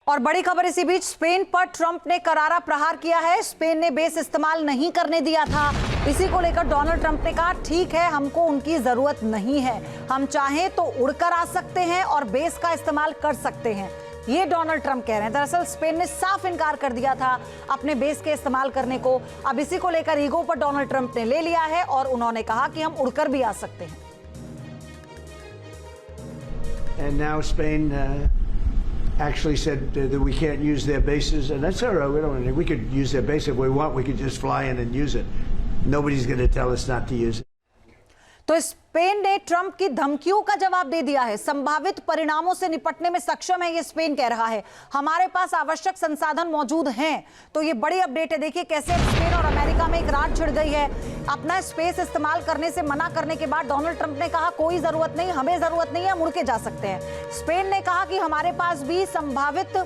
और बड़ी खबर इसी बीच स्पेन पर ट्रंप ने करारा प्रहार किया है। स्पेन ने बेस इस्तेमाल नहीं करने दिया था। इसी को लेकर डोनाल्ड ट्रंप ने कहा, ठीक है, हमको उनकी जरूरत नहीं है, हम चाहें तो उड़कर आ सकते हैं और बेस का इस्तेमाल कर सकते हैं। ये डोनाल्ड ट्रंप कह रहे हैं। दरअसल स्पेन ने साफ इनकार कर दिया था अपने बेस के इस्तेमाल करने को। अब इसी को लेकर ईगो पर डोनाल्ड ट्रंप ने ले लिया है और उन्होंने कहा कि हम उड़कर भी आ सकते हैं। And now Spain actually said that we can't use their bases, and that's all right. We could use their base if we want. We could just fly in and use it. Nobody's going to tell us not to use it. तो Spain ने Trump की धमकियों का जवाब दे दिया है। संभावित परिणामों से निपटने में सक्षम है, ये स्पेन कह रहा है। हमारे पास आवश्यक संसाधन मौजूद हैं। तो ये बड़ी अपडेट है। देखिए कैसे स्पेन और अमेरिका में एक रात छिड़ गई है। अपना स्पेस इस्तेमाल करने से मना करने के बाद डोनाल्ड ट्रंप ने कहा, कोई जरूरत नहीं, हमें जरूरत नहीं है, हम उड़ के जा सकते हैं। स्पेन ने कहा कि हमारे पास भी संभावित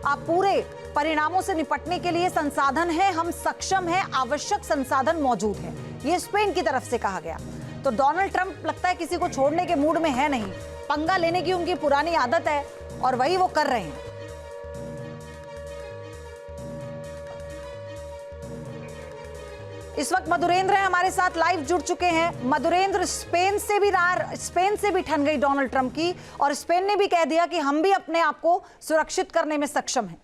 पूरे परिणामों से निपटने के लिए संसाधन है, हम सक्षम हैं, आवश्यक संसाधन मौजूद है। ये स्पेन की तरफ से कहा गया। तो डोनाल्ड ट्रंप लगता है किसी को छोड़ने के मूड में है नहीं। पंगा लेने की उनकी पुरानी आदत है और वही वो कर रहे हैं। इस वक्त मधुरेंद्र हमारे साथ लाइव जुड़ चुके हैं। मधुरेंद्र, स्पेन से भी ठन गई डोनाल्ड ट्रंप की और स्पेन ने भी कह दिया कि हम भी अपने आप को सुरक्षित करने में सक्षम हैं।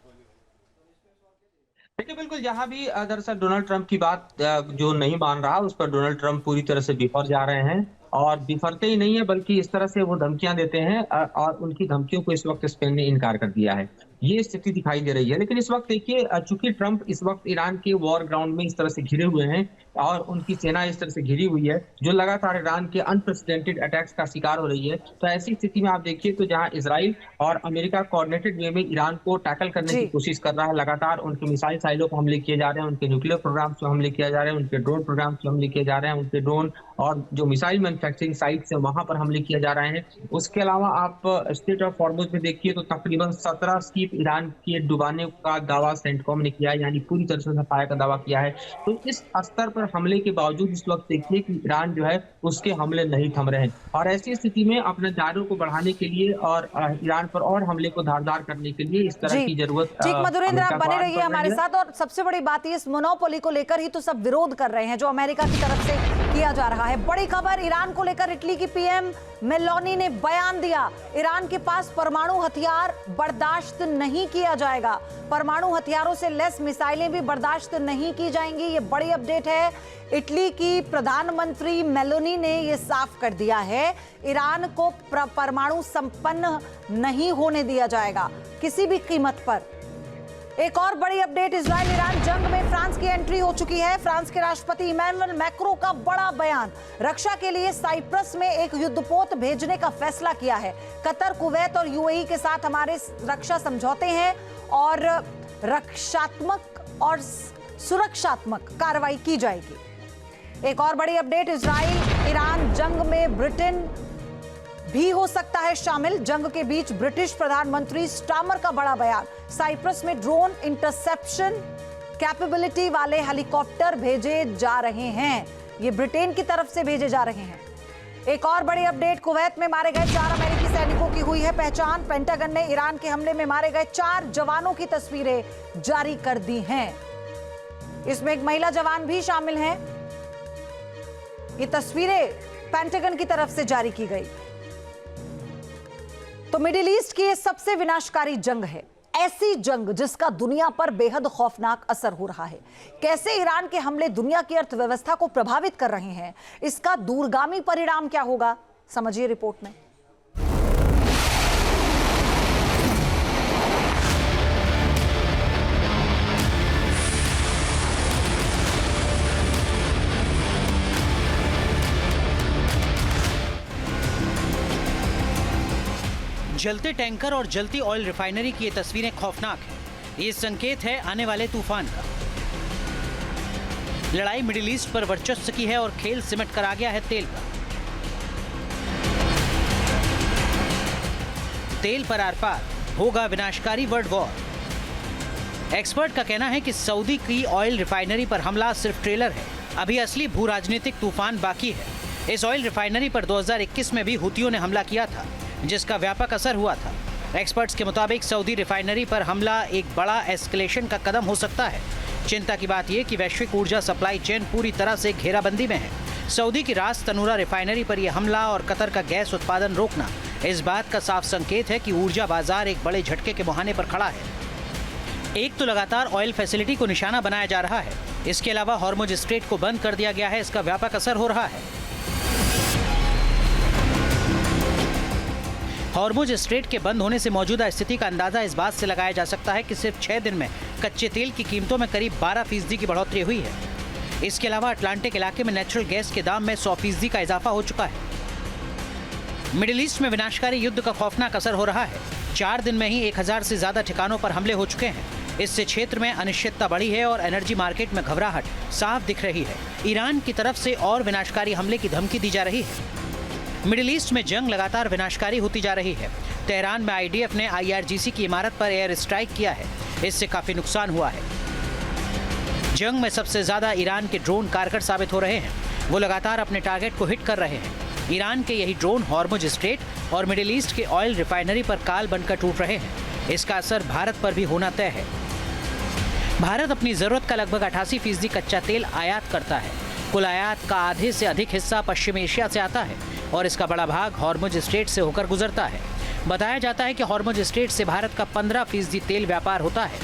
देखिए, बिल्कुल जहां भी दरअसल डोनाल्ड ट्रंप की बात जो नहीं मान रहा, उस पर डोनाल्ड ट्रंप पूरी तरह से बिफर जा रहे हैं। और बिफरते ही नहीं है, बल्कि इस तरह से वो धमकियां देते हैं और उनकी धमकियों को इस वक्त स्पेन ने इनकार कर दिया है। ये स्थिति दिखाई दे रही है। लेकिन इस वक्त देखिए, चूंकि ट्रंप इस वक्त ईरान के वॉर ग्राउंड में इस तरह से घिरे हुए हैं और उनकी सेना इस तरह से घिरी हुई है जो लगातार ईरान के अनप्रेसिडेंटेड अटैक्स का शिकार हो रही है, तो ऐसी स्थिति में आप देखिए तो जहां इजराइल और अमेरिका कोऑर्डिनेटेड वे में ईरान को टैकल करने की कोशिश कर रहा है, लगातार उनके मिसाइल साइलों पर हमले किए जा रहे हैं, उनके न्यूक्लियर प्रोग्राम पर हमले किए जा रहे हैं, उनके ड्रोन प्रोग्राम पर हमले किए जा रहे हैं, उनके ड्रोन और जो मिसाइल मैन्युफैक्चरिंग साइट्स है वहां पर हमले किए जा रहे हैं। उसके अलावा आप स्टेट ऑफ हॉर्मुज में देखिए तो तकरीबन 17 शिप ईरान के डुबाने का दावा सेंटकॉम ने किया है, यानी पूरी तरह से सफाया का दावा किया है। तो इस स्तर पर हमले के बावजूद इस वक्त देखिए कि ईरान जो है उसके हमले नहीं थम रहे हैं और ऐसी स्थिति में अपने दायरों को बढ़ाने के लिए और ईरान पर और हमले को धारदार करने के लिए इस तरह की जरूरत। ठीक मधुरेंद्र, आप बने रहिए हमारे साथ। और सबसे बड़ी बात ये, इस मोनोपोली को लेकर ही तो सब विरोध कर रहे हैं जो अमेरिका की तरफ से किया जा रहा है। बड़ी खबर ईरान को लेकर इटली की पीएम मेलोनी ने बयान दिया। ईरान के पास परमाणु हथियार बर्दाश्त नहीं किया जाएगा, परमाणु हथियारों से लेस मिसाइलें भी बर्दाश्त नहीं की जाएंगी। ये बड़ी अपडेट है। इटली की प्रधानमंत्री मेलोनी ने ये साफ कर दिया है, ईरान को परमाणु संपन्न नहीं होने दिया जाएगा किसी भी कीमत पर। एक और बड़ी अपडेट, इजराइल ईरान जंग में फ्रांस की एंट्री हो चुकी है। फ्रांस के राष्ट्रपति इमैनुअल मैक्रों का बड़ा बयान, रक्षा के लिए साइप्रस में एक युद्धपोत भेजने का फैसला किया है। कतर, कुवैत और यूएई के साथ हमारे रक्षा समझौते हैं और रक्षात्मक और सुरक्षात्मक कार्रवाई की जाएगी। एक और बड़ी अपडेट, इजराइल ईरान जंग में ब्रिटेन भी हो सकता है शामिल। जंग के बीच ब्रिटिश प्रधानमंत्री स्टामर का बड़ा बयान, साइप्रस में ड्रोन इंटरसेप्शन कैपेबिलिटी वाले हेलीकॉप्टर भेजे जा रहे हैं। ये ब्रिटेन की तरफ से भेजे जा रहे हैं। एक और बड़ी अपडेट, कुवैत में मारे गए 4 अमेरिकी सैनिकों की हुई है पहचान। पेंटागन ने ईरान के हमले में मारे गए 4 जवानों की तस्वीरें जारी कर दी हैं। इसमें एक महिला जवान भी शामिल है। ये तस्वीरें पेंटागन की तरफ से जारी की गई। तो मिडिल ईस्ट की ये सबसे विनाशकारी जंग है, ऐसी जंग जिसका दुनिया पर बेहद खौफनाक असर हो रहा है। कैसे ईरान के हमले दुनिया की अर्थव्यवस्था को प्रभावित कर रहे हैं, इसका दूरगामी परिणाम क्या होगा, समझिए रिपोर्ट में। जलते टैंकर और जलती ऑयल रिफाइनरी की ये तस्वीरें खौफनाक हैं। ये संकेत है आने वाले तूफान का। लड़ाई मिडिल ईस्ट पर वर्चस्व की है और खेल सिमट कर आ गया है तेल का। तेल पर आर पार होगा विनाशकारी वर्ल्ड वॉर। एक्सपर्ट का कहना है कि सऊदी की ऑयल रिफाइनरी पर हमला सिर्फ ट्रेलर है, अभी असली भू राजनीतिक तूफान बाकी है। इस ऑयल रिफाइनरी पर 2021 में भी हुतियों ने हमला किया था, जिसका व्यापक असर हुआ था। एक्सपर्ट्स के मुताबिक सऊदी रिफाइनरी पर हमला एक बड़ा एस्केलेशन का कदम हो सकता है। चिंता की बात यह कि वैश्विक ऊर्जा सप्लाई चेन पूरी तरह से घेराबंदी में है। सऊदी की रास तनूरा रिफाइनरी पर यह हमला और कतर का गैस उत्पादन रोकना इस बात का साफ संकेत है कि ऊर्जा बाजार एक बड़े झटके के मुहाने पर खड़ा है। एक तो लगातार ऑयल फैसिलिटी को निशाना बनाया जा रहा है, इसके अलावा हॉर्मुज स्ट्रेट को बंद कर दिया गया है, इसका व्यापक असर हो रहा है। हॉर्मुज स्ट्रेट के बंद होने से मौजूदा स्थिति का अंदाजा इस बात से लगाया जा सकता है कि सिर्फ 6 दिन में कच्चे तेल की कीमतों में करीब 12% की बढ़ोतरी हुई है। इसके अलावा अटलांटिक इलाके में नेचुरल गैस के दाम में 100% का इजाफा हो चुका है। मिडिल ईस्ट में विनाशकारी युद्ध का खौफनाक असर हो रहा है। 4 दिन में ही 1000 से ज्यादा ठिकानों पर हमले हो चुके हैं। इससे क्षेत्र में अनिश्चितता बढ़ी है और एनर्जी मार्केट में घबराहट साफ दिख रही है। ईरान की तरफ से और विनाशकारी हमले की धमकी दी जा रही है। मिडिल ईस्ट में जंग लगातार विनाशकारी होती जा रही है। तेहरान में आईडीएफ ने IRGC की इमारत पर एयर स्ट्राइक किया है, इससे काफी नुकसान हुआ है। जंग में सबसे ज्यादा ईरान के ड्रोन कारगर साबित हो रहे हैं। वो लगातार अपने टारगेट को हिट कर रहे हैं। ईरान के यही ड्रोन हॉर्मुज स्ट्रेट और मिडिल ईस्ट के ऑयल रिफाइनरी पर काल बनकर टूट रहे हैं। इसका असर भारत पर भी होना तय है। भारत अपनी जरूरत का लगभग 88% कच्चा तेल आयात करता है। कुल आयात का आधे से अधिक हिस्सा पश्चिमी एशिया से आता है और इसका बड़ा भाग हॉर्मुज स्ट्रेट से होकर गुजरता है। बताया जाता है कि हॉर्मुज स्ट्रेट से भारत का 15% तेल व्यापार होता है।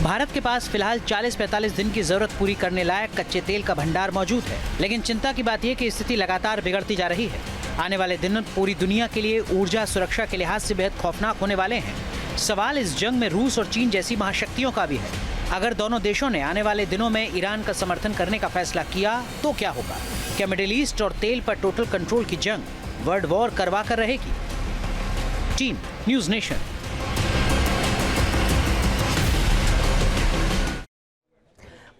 भारत के पास फिलहाल 40-45 दिन की जरूरत पूरी करने लायक कच्चे तेल का भंडार मौजूद है, लेकिन चिंता की बात यह कि स्थिति लगातार बिगड़ती जा रही है। आने वाले दिन पूरी दुनिया के लिए ऊर्जा सुरक्षा के लिहाज से बेहद खौफनाक होने वाले हैं। सवाल इस जंग में रूस और चीन जैसी महाशक्तियों का भी है। अगर दोनों देशों ने आने वाले दिनों में ईरान का समर्थन करने का फैसला किया तो क्या होगा? क्या मिडिल ईस्ट और तेल पर टोटल कंट्रोल की जंग वर्ल्ड वॉर करवा कर रहेगी? Team news nation.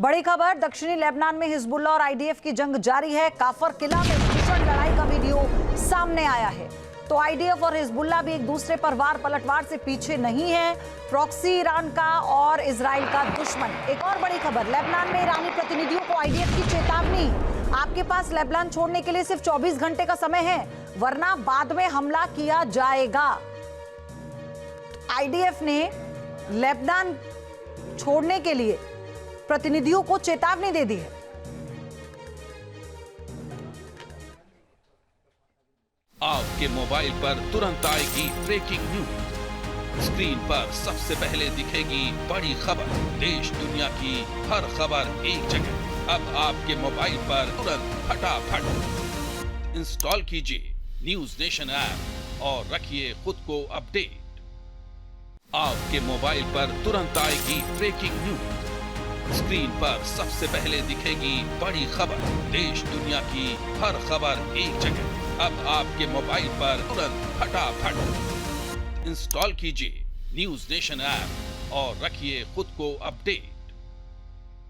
बड़ी खबर, दक्षिणी लेबनान में हिजबुल्लाह और आईडीएफ की जंग जारी है। काफर किला में भीषण लड़ाई का वीडियो सामने आया है। तो आईडीएफ और हिजबुल्लाह भी एक दूसरे पर वार पलटवार से पीछे नहीं है। प्रॉक्सी ईरान का और इजराइल का दुश्मन। एक और बड़ी खबर, लेबनान में ईरानी प्रतिनिधियों को आईडीएफ की चेतावनी। आपके पास लेबनान छोड़ने के लिए सिर्फ 24 घंटे का समय है, वरना बाद में हमला किया जाएगा। आईडीएफ ने लेबनान छोड़ने के लिए प्रतिनिधियों को चेतावनी दे दी है। आपके मोबाइल पर तुरंत आएगी ब्रेकिंग न्यूज। स्क्रीन पर सबसे पहले दिखेगी बड़ी खबर। देश दुनिया की हर खबर एक जगह। अब आपके मोबाइल पर तुरंत फटाफट इंस्टॉल कीजिए न्यूज़ नेशन ऐप और रखिए खुद को अपडेट। आपके मोबाइल पर तुरंत आएगी ब्रेकिंग न्यूज। स्क्रीन पर सबसे पहले दिखेगी बड़ी खबर। देश दुनिया की हर खबर एक जगह। अब आपके मोबाइल पर तुरंत फटाफट इंस्टॉल कीजिए न्यूज़ नेशन ऐप और रखिए खुद को अपडेट।